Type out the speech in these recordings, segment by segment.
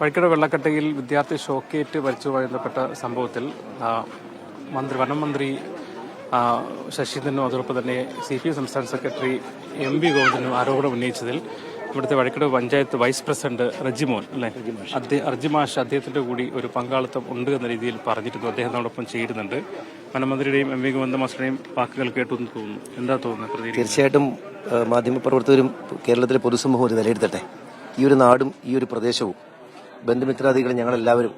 വഴിക്കട വെള്ളക്കട്ടയിൽ വിദ്യാർത്ഥി ഷോക്കേറ്റ് മരിച്ചുമായി ബന്ധപ്പെട്ട സംഭവത്തിൽ വനം മന്ത്രി ശശീന്ദ്രനും അതോടൊപ്പം തന്നെ CPM സംസ്ഥാന സെക്രട്ടറി MV ഗോവിന്ദനും ആരോപണം ഉന്നയിച്ചതിൽ ഇവിടുത്തെ വഴിക്കട പഞ്ചായത്ത് വൈസ് പ്രസിഡന്റ് റജിമോൻ റജിമാഷ് അദ്ദേഹത്തിന്റെ കൂടി ഒരു പങ്കാളിത്തം ഉണ്ട് എന്ന രീതിയിൽ പറഞ്ഞിരുന്നു. അദ്ദേഹം നമ്മോടൊപ്പം ചേരുന്നുണ്ട്. വനമന്ത്രിയുടെയും MV ഗോവിന്ദ മാസ്റ്ററുടെയും വാക്കുകൾ കേട്ടെന്ന് തോന്നുന്നു. എന്താ തോന്നുന്നത്? തീർച്ചയായിട്ടും മാധ്യമപ്രവർത്തകരും കേരളത്തിലെ പൊതുസമൂഹം ഒരു വിലയിരുത്തട്ടെ. ഈ ഒരു നാടും ഈ ഒരു പ്രദേശവും ബന്ധുമിത്രാദികളും ഞങ്ങളെല്ലാവരും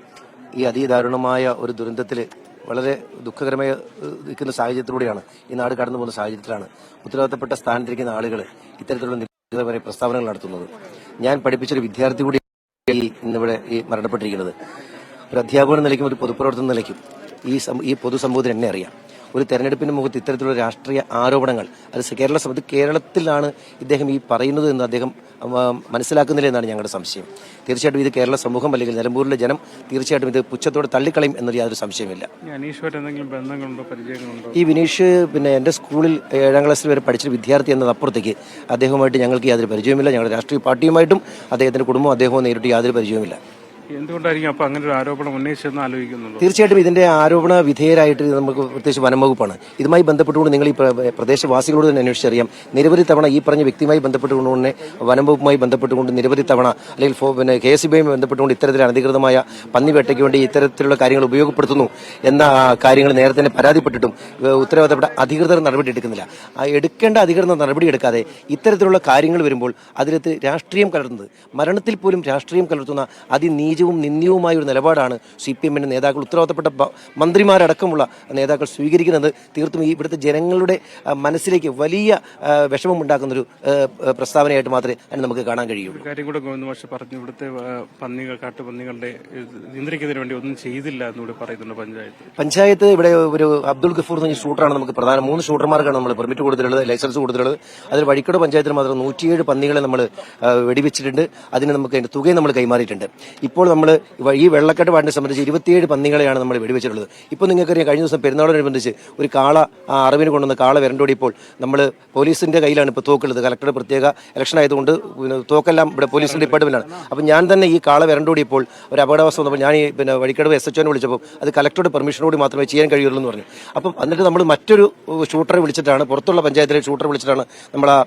ഈ അതിദാരുണമായ ഒരു ദുരന്തത്തിൽ വളരെ ദുഃഖകരമായി നിൽക്കുന്ന സാഹചര്യത്തിലൂടെയാണ് ഈ നാട് കടന്നു പോകുന്ന സാഹചര്യത്തിലാണ് ഉത്തരവാദിത്തപ്പെട്ട സ്ഥാനത്തിരിക്കുന്ന ആളുകൾ ഇത്തരത്തിലുള്ള നിരവധി പ്രസ്താവനകൾ നടത്തുന്നത്. ഞാൻ പഠിപ്പിച്ചൊരു വിദ്യാർത്ഥി കൂടി ഇന്നിവിടെ ഈ മരണപ്പെട്ടിരിക്കുന്നത്. ഒരു അധ്യാപകൻ നിലയ്ക്കും ഒരു പൊതുപ്രവർത്തന നിലയ്ക്കും ഈ പൊതുസമൂഹത്തിന് എന്നെ അറിയാം. ഒരു തെരഞ്ഞെടുപ്പിന്റെ മുഖത്ത് ഇത്തരത്തിലുള്ള രാഷ്ട്രീയ ആരോപണങ്ങൾ അത് കേരളത്തിലാണ് ഇദ്ദേഹം ഈ പറയുന്നത് എന്ന് അദ്ദേഹം മനസ്സിലാക്കുന്നില്ല എന്നാണ് ഞങ്ങളുടെ സംശയം. തീർച്ചയായിട്ടും ഇത് കേരള സമൂഹം അല്ലെങ്കിൽ നിലമ്പൂരിലെ ജനം തീർച്ചയായിട്ടും ഇത് പുച്ഛത്തോടെ തള്ളിക്കളയും എന്നൊരു യാതൊരു സംശയമില്ല. ഈ വിനീഷ് എന്റെ സ്കൂളിൽ 7ാം ക്ലാസ്സിൽ വരെ പഠിച്ച വിദ്യാർത്ഥി എന്നതപ്പുറത്തേക്ക് അദ്ദേഹവുമായിട്ട് ഞങ്ങൾക്ക് യാതൊരു പരിചയമില്ല. ഞങ്ങളുടെ രാഷ്ട്രീയ പാർട്ടിയുമായിട്ടും അദ്ദേഹത്തിന്റെ കുടുംബവും അദ്ദേഹവും നേരിട്ട് യാതൊരു പരിചയവുമില്ല. എന്തുകൊണ്ടായിരിക്കും അപ്പൊ അങ്ങനെ ഒരു ആരോപണം ഉന്നയിച്ചെന്ന് ആലോചിക്കുന്നുള്ളൂ? തീർച്ചയായിട്ടും ഇതിന്റെ ആരോപണ വിധേയരായിട്ട് നമുക്ക് പ്രത്യേകിച്ച് വനംവകുപ്പാണ്. ഇതുമായി ബന്ധപ്പെട്ടുകൊണ്ട് നിങ്ങൾ ഈ പ്രദേശവാസികളോട് തന്നെ അന്വേഷിച്ചറിയാം. നിരവധി തവണ ഈ പറഞ്ഞ വ്യക്തിയുമായി ബന്ധപ്പെട്ടുകൊണ്ട് തന്നെ വനംവകുപ്പുമായി ബന്ധപ്പെട്ടുകൊണ്ട് നിരവധി തവണ അല്ലെങ്കിൽ KSBയുമായി ബന്ധപ്പെട്ടുകൊണ്ട് ഇത്തരത്തിൽ അനധികൃതമായ പന്നിവേട്ടയ്ക്ക് വേണ്ടി ഇത്തരത്തിലുള്ള കാര്യങ്ങൾ ഉപയോഗപ്പെടുത്തുന്നു എന്ന കാര്യങ്ങൾ നേരത്തെ തന്നെ പരാതിപ്പെട്ടിട്ടും ഉത്തരവാദിത്തപ്പെട്ട അധികൃതർ നടപടി എടുക്കുന്നില്ല. എടുക്കേണ്ട അധികൃതർ നടപടി എടുക്കാതെ ഇത്തരത്തിലുള്ള കാര്യങ്ങൾ വരുമ്പോൾ അതിലത്ത് രാഷ്ട്രീയം കലർത്തുന്നത്, മരണത്തിൽ പോലും രാഷ്ട്രീയം കലർത്തുന്ന അതിനീച നിന്ദ്യവുമായ ഒരു നിലപാടാണ് CPMന്റെ നേതാക്കൾ, ഉത്തരവാദിത്തപ്പെട്ട മന്ത്രിമാരടക്കമുള്ള നേതാക്കൾ സ്വീകരിക്കുന്നത്. തീർത്തും ഈ ഇവിടുത്തെ ജനങ്ങളുടെ മനസ്സിലേക്ക് വലിയ വിഷമമുണ്ടാക്കുന്നൊരു പ്രസ്താവനയായിട്ട് മാത്രമേ അതിന് നമുക്ക് കാണാൻ കഴിയുള്ളൂ. കാര്യം കൂടെ ഗോവിന്ദ മാഷ് പറഞ്ഞു, ഇവിടുത്തെ കാട്ടുപന്നികളുടെ നിയന്ത്രിക്കുന്നതിന് വേണ്ടി ഒന്നും ചെയ്തില്ല എന്നുകൂടെ പറയുന്നുണ്ട് പഞ്ചായത്ത്. ഇവിടെ ഒരു അബ്ദുൾ ഗഫൂർ എന്ന ഷൂട്ടറാണ് നമുക്ക് പ്രധാനം. 3 ഷൂട്ടർമാർക്കാണ് നമ്മൾ പെർമിറ്റ് കൊടുത്തിട്ടുള്ളത്, ലൈസൻസ് കൊടുത്തിട്ടുള്ളത്. അതിൽ വഴിക്കട പഞ്ചായത്തിൽ മാത്രം 107 പന്നികളെ നമ്മൾ വെടിവെച്ചിട്ടുണ്ട്. അതിന് നമുക്ക് അതിന്റെ തുകയും നമ്മൾ കൈമാറിയിട്ടുണ്ട്. ഇപ്പോൾ നമ്മൾ ഈ വെള്ളക്കെട്ട് വാർഡിനെ സംബന്ധിച്ച് 27 പന്നികളെയാണ് നമ്മൾ വെടിവെച്ചിട്ടുള്ളത്. ഇപ്പോൾ നിങ്ങൾക്കറിയാം, കഴിഞ്ഞ ദിവസം പെരുന്നാളിനനുബന്ധിച്ച് ഒരു കാള അറിവിന് കൊണ്ടുവന്ന കാള വരണ്ടോടിയപ്പോൾ നമ്മൾ പോലീസിന്റെ കയ്യിലാണ് ഇപ്പോൾ തോക്കുള്ളത്. കളക്ടറുടെ പ്രത്യേക ഇലക്ഷൻ ആയതുകൊണ്ട് തോക്കെല്ലാം ഇവിടെ പോലീസിന്റെ ഡിപ്പാർട്ട്മെന്റാണ്. അപ്പം ഞാൻ തന്നെ ഈ കാള വരണ്ടോടിയപ്പോൾ ഒരു അപകടാവസ്ഥ വന്നപ്പോൾ ഞാൻ ഈ വഴിക്കടവ് SHOനെ വിളിച്ചപ്പോൾ അത് കളക്ടറുടെ പെർമിഷനോട് മാത്രമേ ചെയ്യാൻ കഴിയുള്ളൂ എന്ന് പറഞ്ഞു. അപ്പം എന്നിട്ട് നമ്മൾ മറ്റൊരു ഷൂട്ടറെ വിളിച്ചിട്ടാണ്, പുറത്തുള്ള പഞ്ചായത്തിലെ ഷൂട്ടറെ വിളിച്ചിട്ടാണ് നമ്മൾ ആ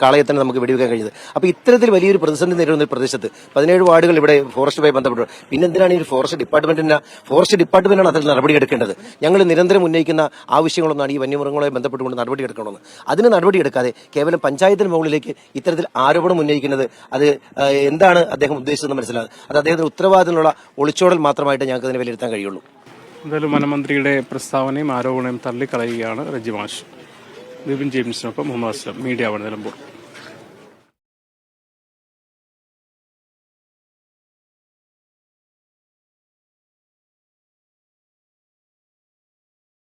കാളയെ തന്നെ നമുക്ക് വെടിവെക്കാൻ കഴിഞ്ഞത്. അപ്പോൾ ഇത്തരത്തിൽ വലിയൊരു പ്രതിസന്ധി നേരിടുന്ന ഒരു പ്രദേശത്ത് 17 വാർഡുകൾ ഇവിടെ ഫോറസ്റ്റുമായി ബന്ധപ്പെട്ടു. പിന്നെ എന്തിനാണ് ഈ ഫോറസ്റ്റ് ഡിപ്പാർട്ട്മെന്റാണ് അതിൽ നടപടിയെടുക്കേണ്ടത്? ഞങ്ങൾ നിരന്തരം ഉന്നയിക്കുന്ന ആവശ്യങ്ങളൊന്നാണ് ഈ വന്യമൃഗങ്ങളുമായി ബന്ധപ്പെട്ടുകൊണ്ട് നടപടിയെടുക്കണമെന്ന്. അതിന് നടപടിയെടുക്കാതെ കേവലം പഞ്ചായത്തിന് മുകളിലേക്ക് ഇത്തരത്തിൽ ആരോപണം ഉന്നയിക്കുന്നത് അത് എന്താണ് അദ്ദേഹം ഉദ്ദേശിച്ചതെന്ന് മനസ്സിലാകും. അത് അദ്ദേഹത്തിന് ഉത്തരവാദിത്തമുള്ള ഒളിച്ചോടൽ മാത്രമായിട്ട് ഞങ്ങൾക്ക് അതിനെ വിലയിരുത്താൻ കഴിയുള്ളൂ. എന്തായാലും വനമന്ത്രിയുടെ പ്രസ്താവനയും ആരോപണവും തള്ളിക്കളയുകയാണ് റജിമാഷ്. വിപിൻ ജെയിംസിനൊപ്പം മുഹമ്മദ് അസ്ലം, മീഡിയ 1 നിലമ്പൂർ.